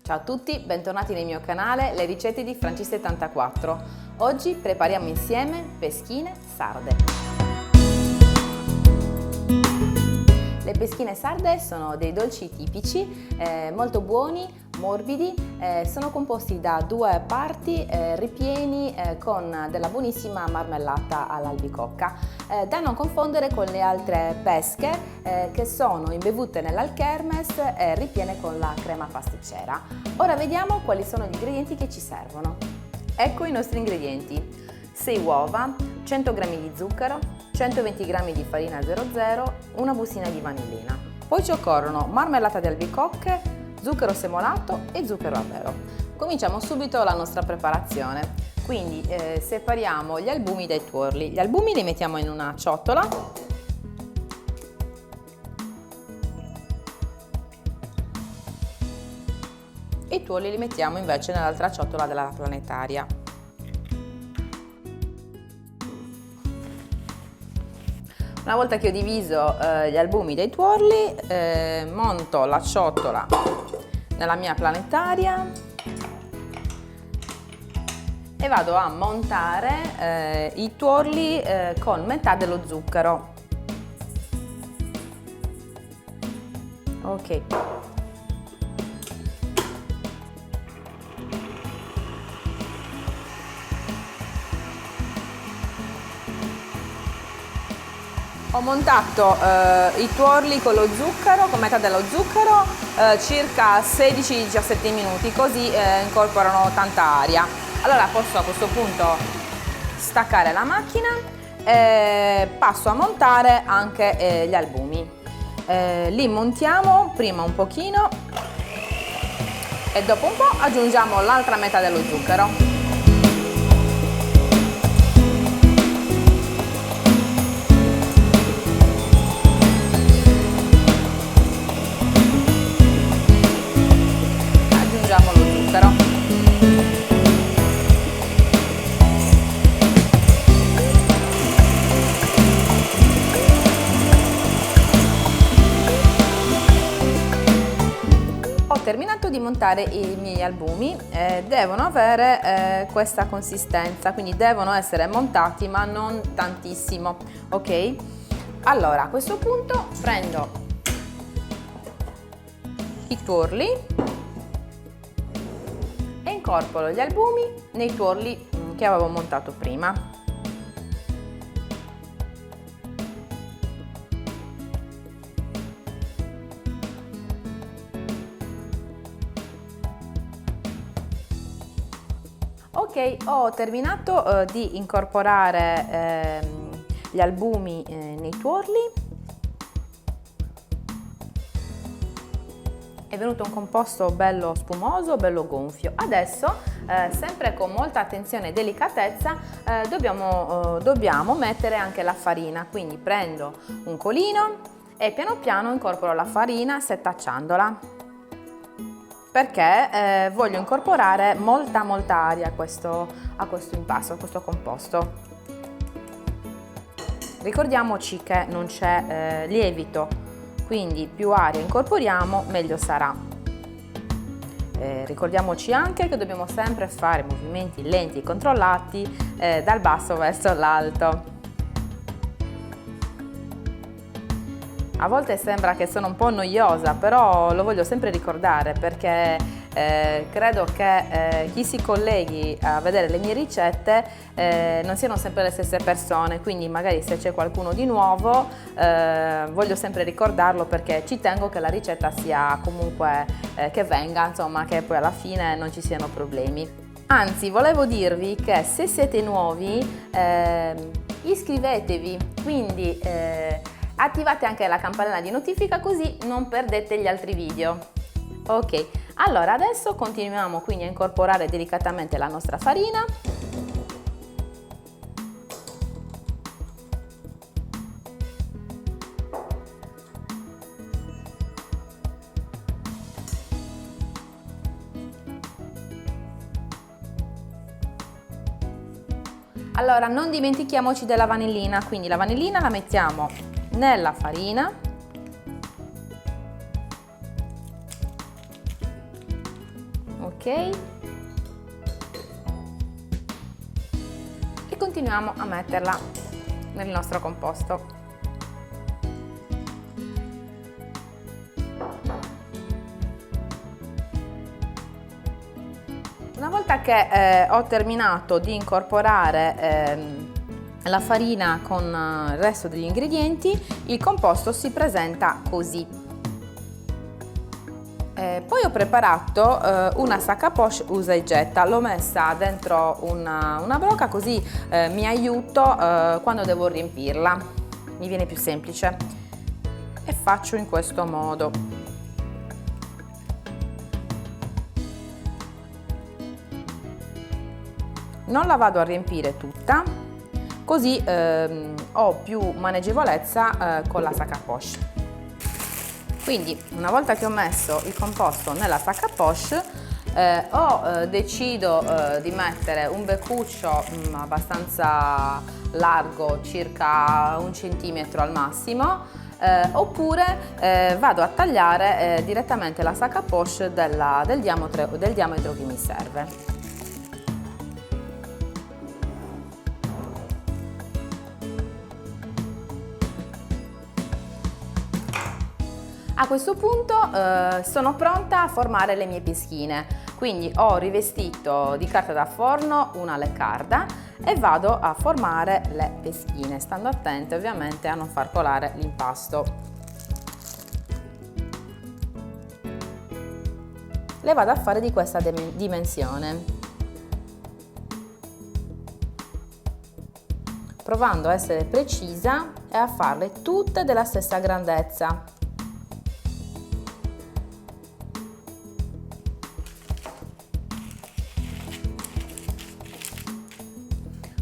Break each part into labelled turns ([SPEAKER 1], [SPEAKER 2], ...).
[SPEAKER 1] Ciao a tutti, bentornati nel mio canale Le ricette di Franci74. Oggi prepariamo insieme peschine sarde. Le peschine sarde sono dei dolci tipici, molto buoni, morbidi, sono composti da due parti ripieni con della buonissima marmellata all'albicocca, da non confondere con le altre pesche che sono imbevute nell'alchermes e ripiene con la crema pasticcera. Ora vediamo quali sono gli ingredienti che ci servono. Ecco i nostri ingredienti: 6 uova, 100 g di zucchero, 120 g di farina 00, una bustina di vanillina. Poi ci occorrono marmellata di albicocche, zucchero semolato e zucchero a velo. Cominciamo subito la nostra preparazione. Quindi separiamo gli albumi dai tuorli. Gli albumi li mettiamo in una ciotola. E i tuorli li mettiamo invece nell'altra ciotola della planetaria. Una volta che ho diviso gli albumi dai tuorli, monto la ciotola nella mia planetaria e vado a montare i tuorli con metà dello zucchero. Ok. Ho montato i tuorli con lo zucchero, con metà dello zucchero, circa 16-17 minuti, così incorporano tanta aria. Allora posso a questo punto staccare la macchina e passo a montare anche gli albumi. Li montiamo prima un pochino e dopo un po' aggiungiamo l'altra metà dello zucchero. Ho terminato di montare i miei albumi, devono avere questa consistenza, quindi devono essere montati ma non tantissimo, ok? Allora a questo punto prendo i tuorli e incorporo gli albumi nei tuorli che avevo montato prima. Ok, ho terminato di incorporare gli albumi nei tuorli. È venuto un composto bello spumoso, bello gonfio. Adesso, sempre con molta attenzione e delicatezza, dobbiamo mettere anche la farina. Quindi prendo un colino e piano piano incorporo la farina setacciandola, perché voglio incorporare molta aria a questo impasto, a questo composto. Ricordiamoci che non c'è lievito, quindi più aria incorporiamo meglio sarà. Ricordiamoci anche che dobbiamo sempre fare movimenti lenti e controllati dal basso verso l'alto. A volte sembra che sono un po' noiosa, però lo voglio sempre ricordare perché credo che chi si colleghi a vedere le mie ricette non siano sempre le stesse persone, quindi magari se c'è qualcuno di nuovo voglio sempre ricordarlo, perché ci tengo che la ricetta sia comunque che venga, insomma, che poi alla fine non ci siano problemi. Anzi, volevo dirvi che se siete nuovi iscrivetevi, quindi attivate anche la campanella di notifica così non perdete gli altri video. Ok, allora adesso continuiamo quindi a incorporare delicatamente la nostra farina. Allora non dimentichiamoci della vanillina, quindi la vanillina la mettiamo nella farina Ok. E continuiamo a metterla nel nostro composto. Una volta che ho terminato di incorporare la farina con il resto degli ingredienti, il composto si presenta così. Poi ho preparato una sac à poche usa e getta, l'ho messa dentro una brocca così mi aiuto quando devo riempirla, mi viene più semplice e faccio in questo modo. Non la vado a riempire tutta, così ho più maneggevolezza con la sac à poche. Quindi una volta che ho messo il composto nella sac à poche decido di mettere un beccuccio abbastanza largo, circa 1 centimetro al massimo, oppure vado a tagliare direttamente la sac à poche del diametro che mi serve. A questo punto sono pronta a formare le mie peschine, quindi ho rivestito di carta da forno una leccarda e vado a formare le peschine, stando attente ovviamente a non far colare l'impasto. Le vado a fare di questa dimensione, provando a essere precisa e a farle tutte della stessa grandezza.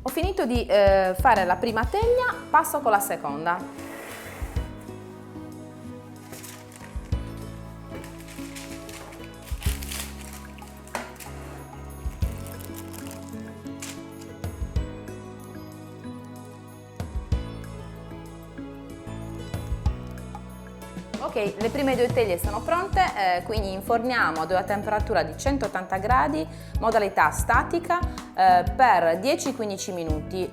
[SPEAKER 1] Ho finito di fare la prima teglia, passo con la seconda. Ok, le prime 2 teglie sono pronte, quindi inforniamo ad una temperatura di 180 gradi, modalità statica, per 10-15 minuti,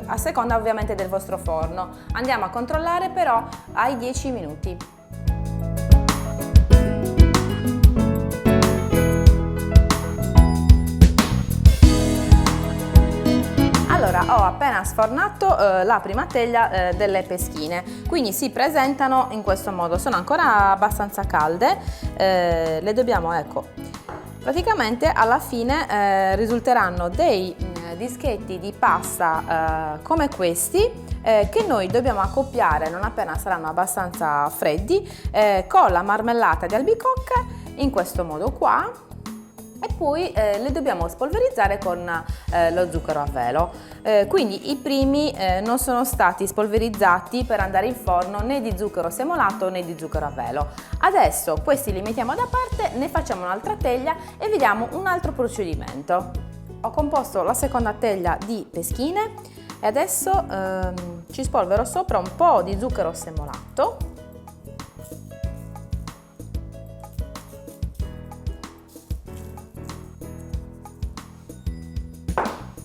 [SPEAKER 1] a seconda ovviamente del vostro forno. Andiamo a controllare però ai 10 minuti. Allora, ho appena sfornato la prima teglia delle peschine, quindi si presentano in questo modo, sono ancora abbastanza calde, le dobbiamo, ecco, praticamente alla fine risulteranno dei dischetti di pasta come questi che noi dobbiamo accoppiare non appena saranno abbastanza freddi con la marmellata di albicocca in questo modo qua. E poi le dobbiamo spolverizzare con lo zucchero a velo. Quindi i primi non sono stati spolverizzati per andare in forno né di zucchero semolato né di zucchero a velo. Adesso questi li mettiamo da parte, ne facciamo un'altra teglia e vediamo un altro procedimento. Ho composto la seconda teglia di peschine e adesso ci spolvero sopra un po' di zucchero semolato.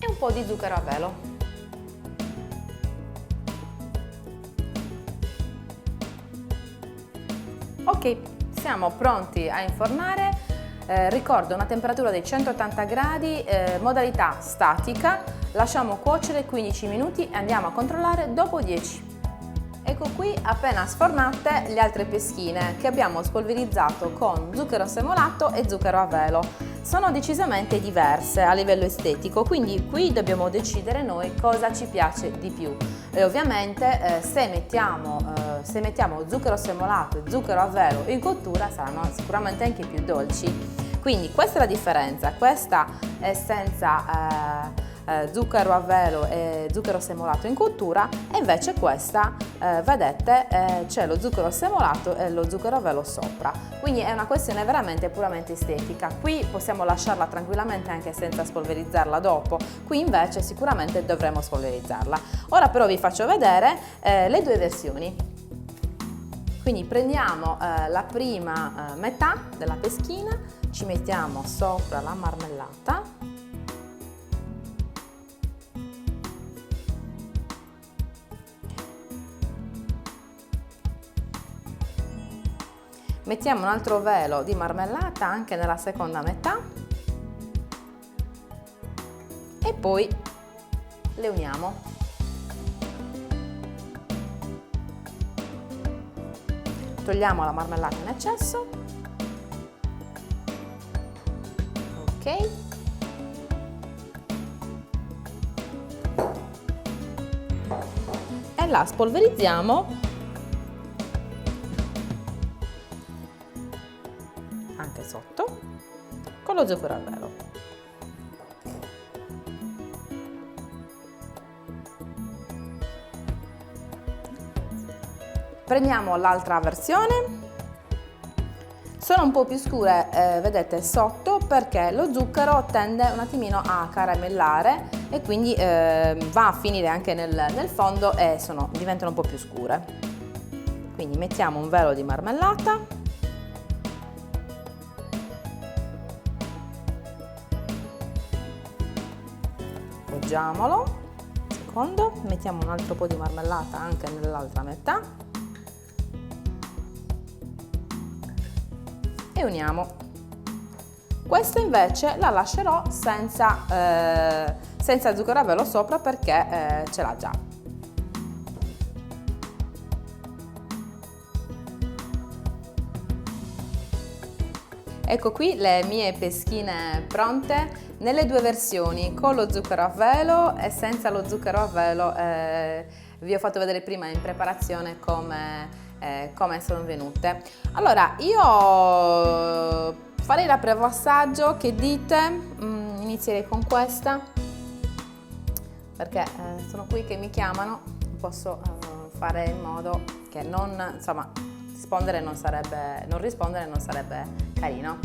[SPEAKER 1] Un po' di zucchero a velo. Ok, siamo pronti a infornare. Ricordo una temperatura di 180 gradi, modalità statica. Lasciamo cuocere 15 minuti e andiamo a controllare dopo 10. Ecco qui appena sfornate le altre peschine che abbiamo spolverizzato con zucchero semolato e zucchero a velo. Sono decisamente diverse a livello estetico, quindi qui dobbiamo decidere noi cosa ci piace di più. E ovviamente se mettiamo zucchero semolato e zucchero a velo in cottura saranno sicuramente anche più dolci. Quindi questa è la differenza, questa è senza zucchero a velo e zucchero semolato in cottura e invece questa, vedete, c'è lo zucchero semolato e lo zucchero a velo sopra. Quindi è una questione veramente puramente estetica. Qui possiamo lasciarla tranquillamente anche senza spolverizzarla dopo, qui invece sicuramente dovremo spolverizzarla. Ora però vi faccio vedere le due versioni. Quindi prendiamo la prima metà della peschina, ci mettiamo sopra la marmellata. Mettiamo un altro velo di marmellata anche nella seconda metà e poi le uniamo. Togliamo la marmellata in eccesso. Ok. E la spolverizziamo anche sotto con lo zucchero a velo. Prendiamo l'altra versione, sono un po' più scure, vedete, sotto, perché lo zucchero tende un attimino a caramellare e quindi va a finire anche nel fondo e diventano un po' più scure. Quindi mettiamo un velo di marmellata, appoggiamolo, secondo, mettiamo un altro po' di marmellata anche nell'altra metà e uniamo. Questa invece la lascerò senza zucchero a velo sopra perché ce l'ha già. Ecco qui le mie peschine pronte nelle due versioni, con lo zucchero a velo e senza lo zucchero a velo. Vi ho fatto vedere prima in preparazione come sono venute. Allora, io farei la prova assaggio, che dite? Inizierei con questa perché sono qui che mi chiamano, posso fare in modo che non rispondere non sarebbe carino.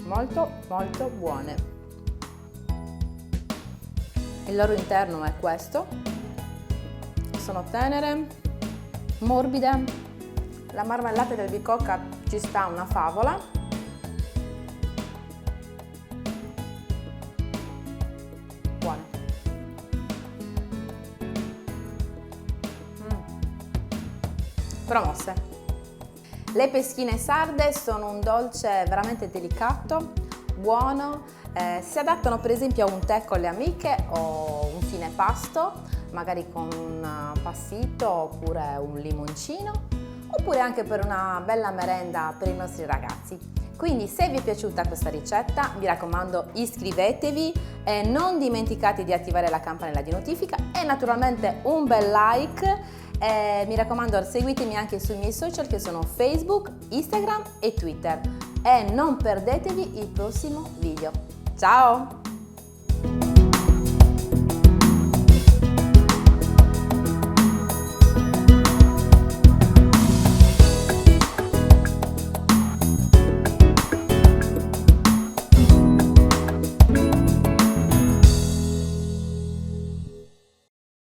[SPEAKER 1] Molto molto buone. Il loro interno è questo, sono tenere, morbide, la marmellata del bicocca ci sta una favola. Buone. Promosse. Le peschine sarde sono un dolce veramente delicato, buono, si adattano per esempio a un tè con le amiche o un fine pasto, magari con un passito oppure un limoncino, oppure anche per una bella merenda per i nostri ragazzi. Quindi se vi è piaciuta questa ricetta, mi raccomando, iscrivetevi e non dimenticate di attivare la campanella di notifica e naturalmente un bel like. Mi raccomando, seguitemi anche sui miei social che sono Facebook, Instagram e Twitter e non perdetevi il prossimo video. Ciao!